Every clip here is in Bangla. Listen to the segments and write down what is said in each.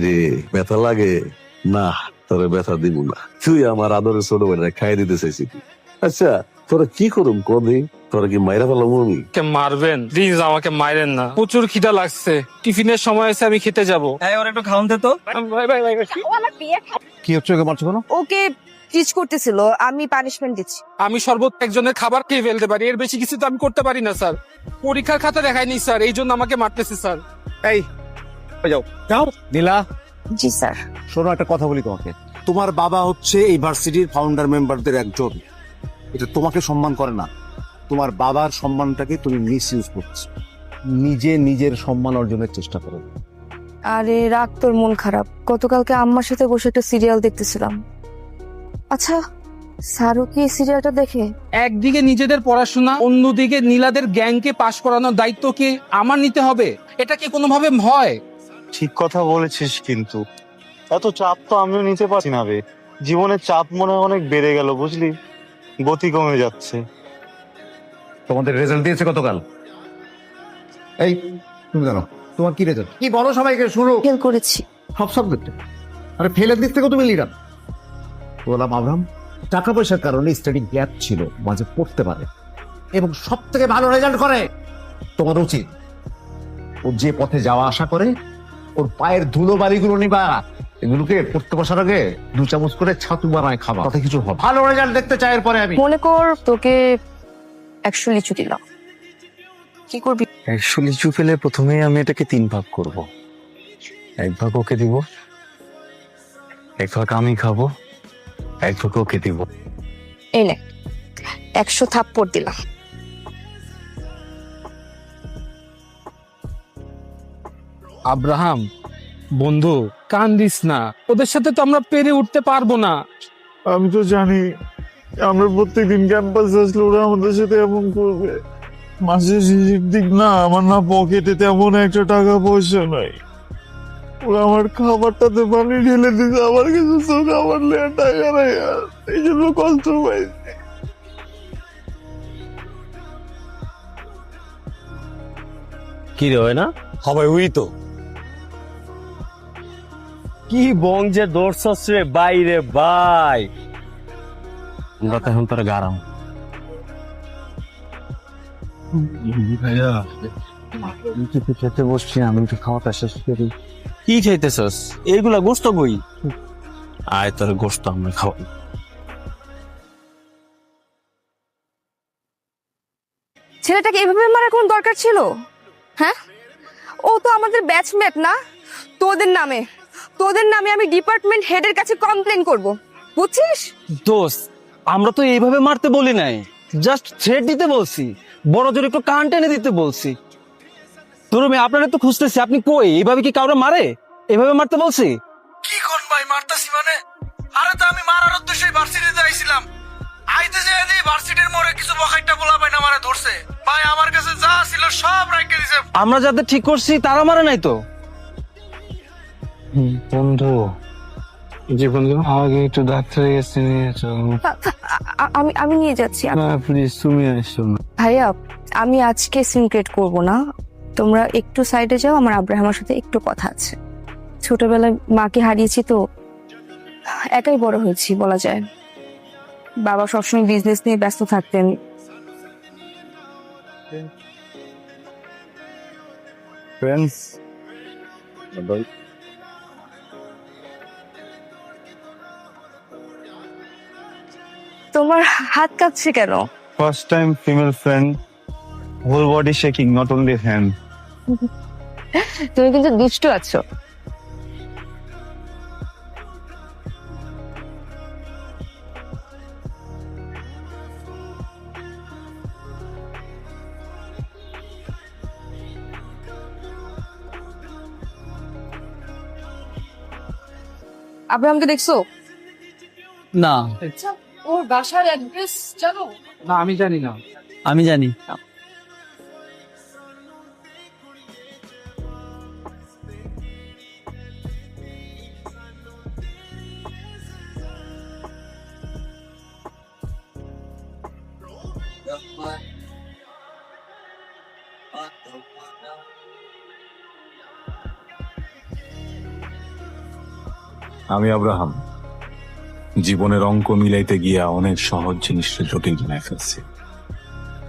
রে ব্যথা লাগে? না, তোরে ব্যথা দিব না। তুই আমার আদরের ছোট ভাইরা খাই দিতে চাইছি। আচ্ছা, তোরা কি করুম কদি? তোরা কি মাইরা ফেলাম আমি? মারবেন প্লিজ, আমাকে মাইরেন না, প্রচুর খিদা লাগছে, টিফিনের সময় আছে, আমি খেতে যাবো। ওর একটু খাওয়ান দে তো। ভাই ভাই ভাই ভাই। ও আমার বিয়ে কি হচ্ছে? ওকে মারছো কেন? ওকে টিচ করতেছিল, আমি পানিশমেন্ট দিচ্ছি। আমি সর্বোচ্চ একজনের খাবার খেয়ে ফেলতে পারি, এর বেশি কিছু তো আমি করতে পারি না স্যার। পরীক্ষার খাতা দেখায়নি স্যার, এই জন্য আমাকে মারতেছে স্যার। এই যাও যাও। নীলা, জি স্যার। শোনো, একটা কথা বলি তোমাকে। তোমার বাবা হচ্ছে এই ভার্সিটির ফাউন্ডার মেম্বারদের একজন। এটা তোমাকে সম্মান করে না। তোমার বাবার সম্মানটাকে তুমি মিস ইউজ করছো। নিজের সম্মান অর্জনের চেষ্টা করো। আরে রাগ, তোর মন খারাপ। গতকালকে আম্মার সাথে বসে একটা সিরিয়াল দেখতেছিলাম। আচ্ছা, স্যারও কি এই সিরিয়ালটা দেখে? একদিকে নিজেদের পড়াশোনা, অন্যদিকে নীলাদের গ্যাংকে পাশ করানোর দায়িত্ব কি আমার নিতে হবে? এটা কি কোনোভাবে হয়? ঠিক কথা বলেছিস, কিন্তু এত চাপ তো আমিও নিতে পারছি না রে। জীবনের চাপ মনে হয় অনেক বেড়ে গেল, বুঝলি, গতি কমে যাচ্ছে। তোমাদের রেজাল্ট দিয়েছে গতকাল। এই তুমি জানো তোমার কি রেজাল্ট? কি বলো সবাইকে, শুরু। ফেল করেছি। সব সাবজেক্টে। আরে ফেলের দিক থেকে তুমি লিডার। বললাম আব্রাহাম, টাকা পয়সার কারণে স্টাডি গ্যাপ ছিল, মাঝে পড়তে পারে এবং সব থেকে ভালো রেজাল্ট করে। তোমার উচিত ও যে পথে যাওয়া আশা করে ওর পায়ের ধুলো বাড়িগুলো নিবা, এগুলোকে পড়তে বসার আগে 2 চামচ করে ছাতু বানায় খাবা, তাতে কিছু হবে। ভালো রেজাল্ট দেখতে চাই এরপরে আমি। মনে কর তোকে 100 লিচু দিলাম, কি করবি? 100 লিচু ফেলে প্রথমে আমি এটাকে 3 ভাগ করব। 1 ভাগ ওকে দিব, 1 ভাগ আমি খাবো, 1 ভাগ ওকে দিব। এই নে, 100 থাপ্পড় দিলাম। আব্রাহাম বন্ধু, কান্দিস না, ওদের সাথে তো আমরা পেরে উঠতে পারবো না। আমি তো জানি আমরা প্রত্যেকদিন ক্যাম্পাসে আসলে ওরা আমাদের সাথে এমন করবে। মাসের শেষের দিক না, আমার না পকেটে তেমন একটা টাকা পয়সা নাই। ওরা আমার খাবারটাতে পানি ঢেলে দিছে, আমার কিছু চোখ আমার লেয়ার টাকা নাই, আর এই জন্য কষ্ট পাইছি। কি রে হয় না? হবে ওই তো কি বং যে দৌড়ছস রে বাইরে ভাই। আমরা তো এখন তোর গারাম ভাইয়া খেতে বসছি, আমি একটু খাওয়াটা শেষ করি। কি খাইতেছস? এইগুলা গোস্ত বই। আয় তোর গোস্ত আমরা খাওয়াই। ছেলেটাকে এভাবে মারার কোন দরকার ছিল? হ্যাঁ, ও তো আমাদের ব্যাচমেট না? তোদের নামে আমি ডিপার্টমেন্ট হেডের কাছে কমপ্লেন করব, বুঝছিস? দোস্ত, আমরা তো এইভাবে মারতে বলি নাই, জাস্ট থ্রেট দিতে বলছি, বড় জোর একটু কান টেনে দিতে বলছি। তোর মেয়ে আপনারা তো খুঁজতেছি, আপনি কই? এইভাবে কি কাউরে মারে? এইভাবে মারতে বলছি? কি কোন ভাই মারতাছি মানে? আরে তো আমি মারার উদ্দেশ্যে ভার্সিটিতে আইছিলাম। আইতে যে এই ভার্সিটির মোড়ে কিছু বখাইটা বলা ভাই না মারে ধরছে। ভাই আমার কাছে যা ছিল সব রাখে দিছে। আমরা যাদের ঠিক করছি তারা মারে নাই তো। বন্ধু, জি বন্ধু, আমাকে একটু ডাক্তারের কাছে নিয়ে চল আমি নিয়ে যাচ্ছি। না, প্লিজ তুমি আসো না। ভাইয়া, আমি আজকে সিনক্রেট করব না, তোমরা একটু সাইডে যাও, আমার আব্রাহামের সাথে একটু কথা আছে। ছোটবেলায় মাকে হারিয়েছি তো, একাই বড় হয়েছি বলা যায়। বাবা সবসময় বিজনেস নিয়ে ব্যস্ত থাকতেন। ফ্রেন্ডস, তোমার হাত কাঁপছে কেন? First time female friend, whole body shaking, not only hand. তুমি কিন্তু দুষ্টু আছো। আব্রাহামকে দেখছো? না, ওর বাসার অ্যাড্রেস জানো? না, আমি জানি না। আমি জানি। আমি আব্রাহাম জীবনের অঙ্ক মিলাইতে গিয়া অনেক সহজ জিনিসটা জটিল বানায় ফেলছি।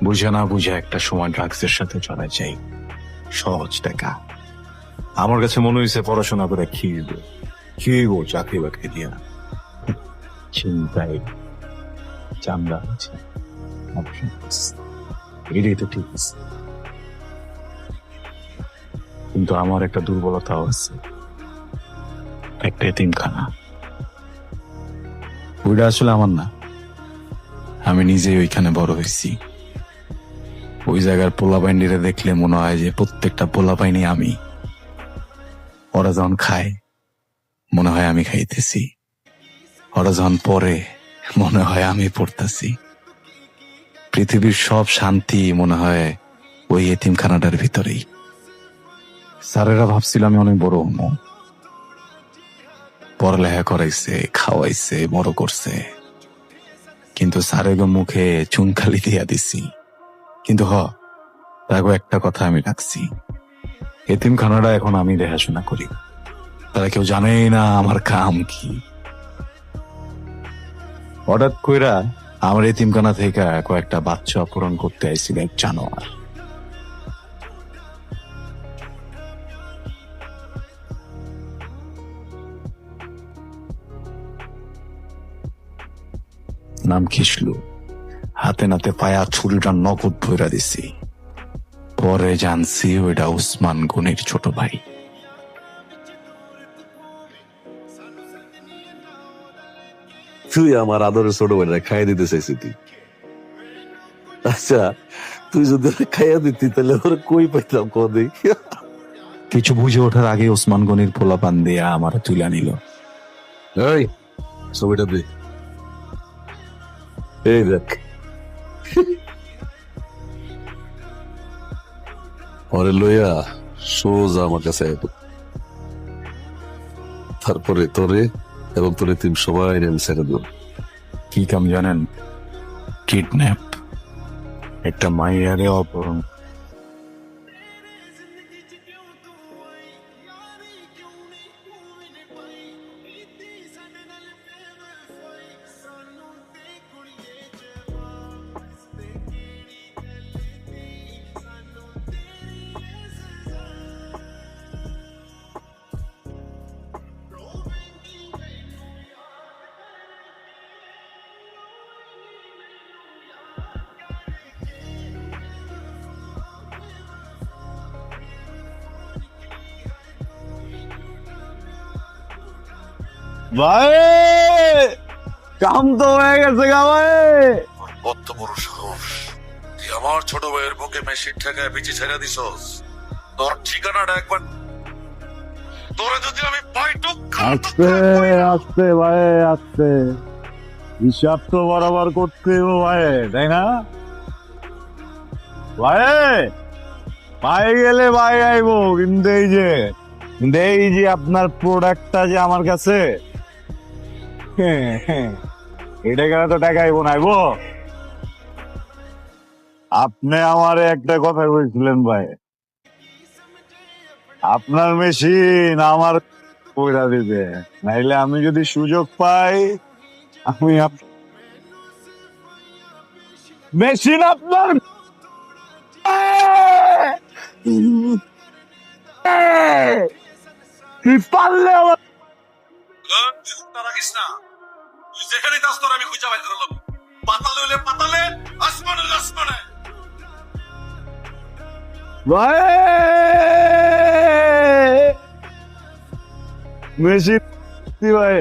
বুঝে না বুঝে একটা সময় ড্রাগসের সাথে চলে যাই। সহজ টাকা আমার কাছে মনে হয়েছে পড়াশোনা করে খিরব চাকরি বাকরি দিয়া। চিন্তাই চামড়া আছে, এটাই তো ঠিক আছে। কিন্তু আমার একটা দুর্বলতাও আছে, একটা এতিমখানা। ওইটা আসলে আমার না, আমি নিজে ওইখানে বড় হয়েছি। ওই জায়গার পোলাপাইনিরা দেখলে মনে হয় যে প্রত্যেকটা পোলাপাইনি আমি। ওরা যখন খায় মনে হয় আমি খাইতেছি, ওরা যখন পড়ে মনে হয় আমি পড়তেছি। পৃথিবীর সব শান্তি মনে হয় ওই এতিমখানাটার ভিতরেই। স্যারেরা ভাবছিল আমি অনেক বড় হবো, পড়ালেখা করাইছে, খাওয়াইছে, বড় করছে, কিন্তু স্যারের মুখে চুনখালি দিয়া দিছি। কিন্তু তাকে একটা কথা আমি রাখছি, এতিমখানাটা এখন আমি দেখাশোনা করি। তারা কেউ জানেই না আমার কাম কি। হঠাৎ কইরা আমার এতিমখানা থেকে কয়েকটা বাচ্চা অপহরণ করতে আইছিল এক জানোয়ার। নাম খিসলু। হাতে নাতে পায়া ছুরিটা নগদ ভইরা দিছি। পরে জানছি ওইটা ওসমান গনির ছোট ভাই। তুই আমার আদরের ছোট ভাইরা খাইয়ে দিতে চাইছি তুই। আচ্ছা, তুই যদি ওরে খাইয়া দিতি তাহলে ওরা কই পাইতাম কদি? কিছু বুঝে ওঠার আগে ওসমান গনির পোলা পান দিয়া আমার তুলে নিল। এই ছবিটা দে। এই দেখ, ওরে লইয়া সোজা আমার কাছে আইব। তারপরে তোরে এবং তোর এতিম সবাই আমি ছেড়ে দেব। কি কাম জানেন? কিডন্যাপ, একটা মাইয়ারে অপহরণ। ভাই কাম তো হয়ে গেছে গা ভাই। কত বড় সাহস! তুই আমার ছোট ভাইয়ের বুকে মেশিন ঠেকায় বিচি ছেড়ে দিছস। তোর ঠিকানাটা একবার, তোরে যদি আমি পাইটুক আস্তে আস্তে ভাই আস্তে, হিসাব তো বরাবর করতে হবে ভাই, তাই না ভাই? ভাই গেলে ভাই আইবো, কিন্তু এই যে আপনার প্রোডাক্টটা যে আমার কাছে, এটা কেন তো টাকা আইবো না আইবো? আপনি আমারে একটা কথা বলছিলেন ভাই, আপনার মেশিন আমার কইরা দিবে, নাইলে আমি যদি সুযোগ পাই আমি মেশিন আপনার পারলে আমার রাখিস না। তুই যেখানে যাস তোর আমি খুঁজে পাইতে পারলাম। পাতালে হইলে পাতালে, আসমানে হইলে আসমানে। ভাই মেশিন ভাই